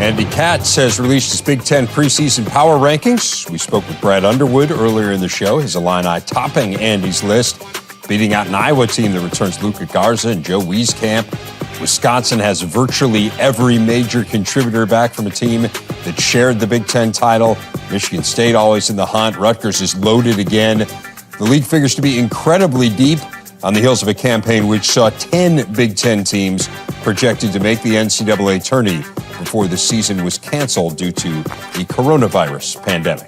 Andy Katz has released his Big Ten preseason power rankings. We spoke with Brad Underwood earlier in the show. His Illini topping Andy's list, beating out an Iowa team that returns Luka Garza and Joe Wieskamp. Wisconsin has virtually every major contributor back from a team that shared the Big Ten title. Michigan State always in the hunt. Rutgers is loaded again. The league figures to be incredibly deep on the heels of a campaign which saw 10 Big Ten teams projected to make the NCAA tourney before the season was canceled due to the coronavirus pandemic.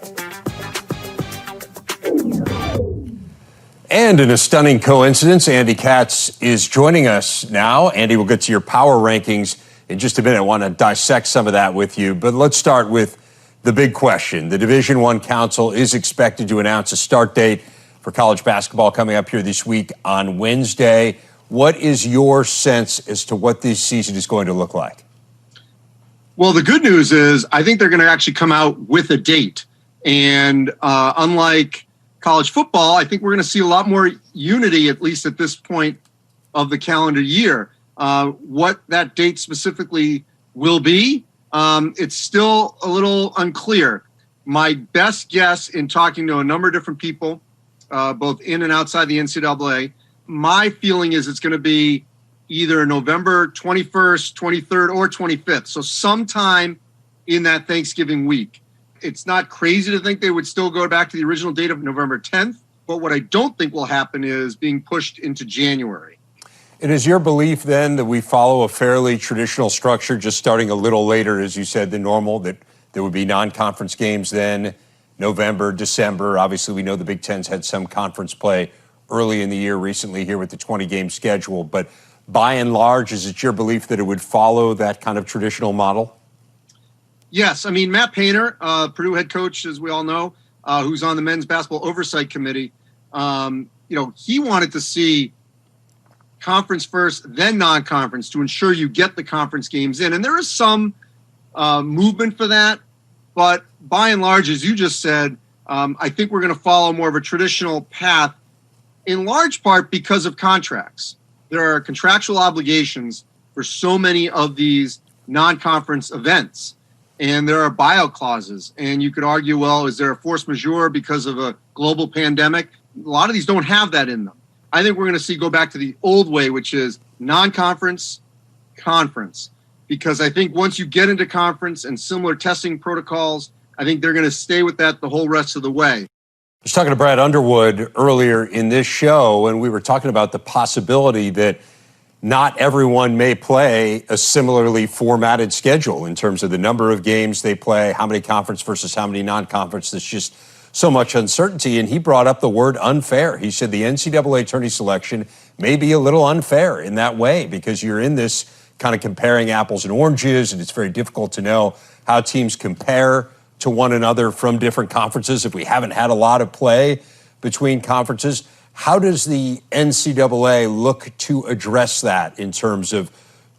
And in a stunning coincidence, Andy Katz is joining us now. Andy, we'll get to your power rankings in just a minute. I want to dissect some of that with you, but let's start with the big question. The Division I Council is expected to announce a start date for college basketball coming up here this week on Wednesday. What is your sense as to what this season is going to look like? Well, the good news is I think they're going to actually come out with a date. And unlike college football, I think we're going to see a lot more unity, at least at this point of the calendar year. What that date specifically will be, it's still a little unclear. My best guess in talking to a number of different people, both in and outside the NCAA, my feeling is it's going to be either November 21st, 23rd, or 25th. So sometime in that Thanksgiving week. It's not crazy to think they would still go back to the original date of November 10th. But what I don't think will happen is being pushed into January. It is your belief then that we follow a fairly traditional structure, just starting a little later, as you said, than normal, that there would be non-conference games then, November, December. Obviously, we know the Big Ten's had some conference play early in the year recently here with the 20-game schedule. But by and large, is it your belief that it would follow that kind of traditional model? Yes. I mean, Matt Painter, Purdue head coach, as we all know, who's on the men's basketball oversight committee, he wanted to see conference first, then non-conference to ensure you get the conference games in. And there is some movement for that. But by and large, as you just said, I think we're going to follow more of a traditional path, in large part because of contracts. There are contractual obligations for so many of these non-conference events, and there are buyout clauses. And you could argue, well, is there a force majeure because of a global pandemic? A lot of these don't have that in them. I think we're going to see go back to the old way, which is non-conference, conference. Because I think once you get into conference and similar testing protocols, I think they're going to stay with that the whole rest of the way. I was talking to Brad Underwood earlier in this show, and we were talking about the possibility that not everyone may play a similarly formatted schedule in terms of the number of games they play, how many conference versus how many non-conference. There's just so much uncertainty, and he brought up the word unfair. He said the NCAA tourney selection may be a little unfair in that way because you're in this kind of comparing apples and oranges, and it's very difficult to know how teams compare to one another from different conferences if we haven't had a lot of play between conferences. How does the NCAA look to address that in terms of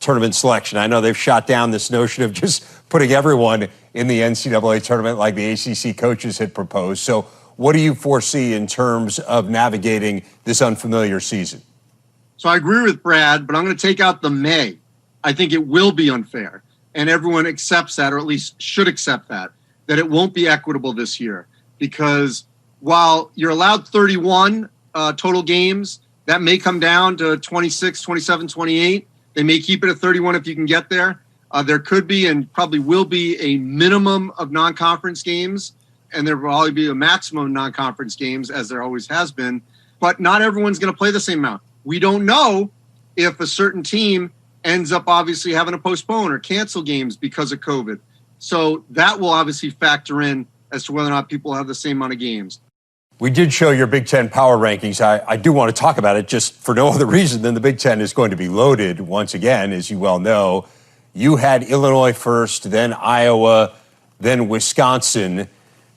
tournament selection? I know they've shot down this notion of just putting everyone in the NCAA tournament like the ACC coaches had proposed. So what do you foresee in terms of navigating this unfamiliar season? So I agree with Brad, but I'm going to take out the may. I think it will be unfair, and everyone accepts that, or at least should accept that it won't be equitable this year. Because while you're allowed 31 total games, that may come down to 26, 27, 28. They may keep it at 31 if you can get there. There could be and probably will be a minimum of non-conference games, and there will probably be a maximum of non-conference games, as there always has been. But not everyone's going to play the same amount. We don't know if a certain team ends up obviously having to postpone or cancel games because of COVID. So that will obviously factor in as to whether or not people have the same amount of games. We did show your Big Ten power rankings. I do want to talk about it just for no other reason than the Big Ten is going to be loaded once again, as you well know. You had Illinois first, then Iowa, then Wisconsin.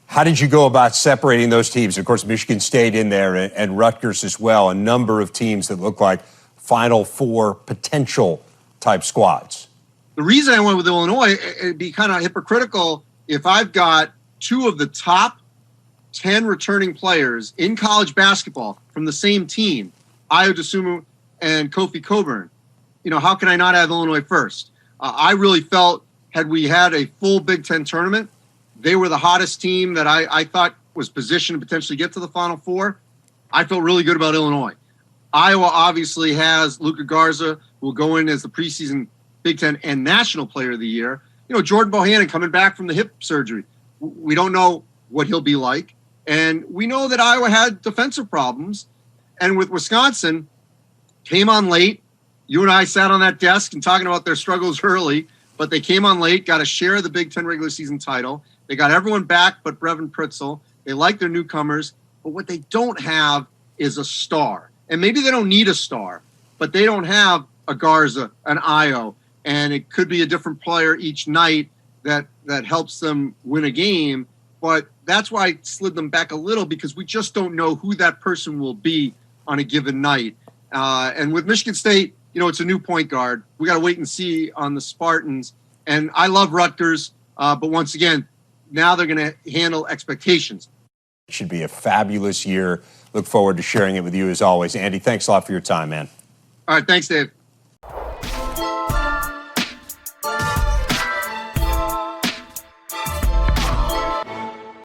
How did you go about separating those teams? Of course, Michigan State in there and Rutgers as well, a number of teams that look like Final Four potential type squads. The reason I went with Illinois, it'd be kind of hypocritical if I've got two of the top 10 returning players in college basketball from the same team, Ayo Dosunmu and Kofi Cockburn. How can I not have Illinois first? I really felt had we had a full Big Ten tournament, they were the hottest team that I thought was positioned to potentially get to the Final Four. I felt really good about Illinois. Iowa obviously has Luka Garza, who will go in as the preseason Big Ten and National Player of the Year. Jordan Bohannon coming back from the hip surgery. We don't know what he'll be like. And we know that Iowa had defensive problems. And with Wisconsin, came on late. You and I sat on that desk and talking about their struggles early, but they came on late, got a share of the Big Ten regular season title. They got everyone back but Brevin Pritzel. They like their newcomers, but what they don't have is a star. And maybe they don't need a star, but they don't have a Garza, an Io, and it could be a different player each night that helps them win a game. But that's why I slid them back a little, because we just don't know who that person will be on a given night. And with Michigan State, it's a new point guard. We got to wait and see on the Spartans. And I love Rutgers, but once again, now they're going to handle expectations. It should be a fabulous year. Look forward to sharing it with you as always. Andy, thanks a lot for your time, man. All right. Thanks, Dave.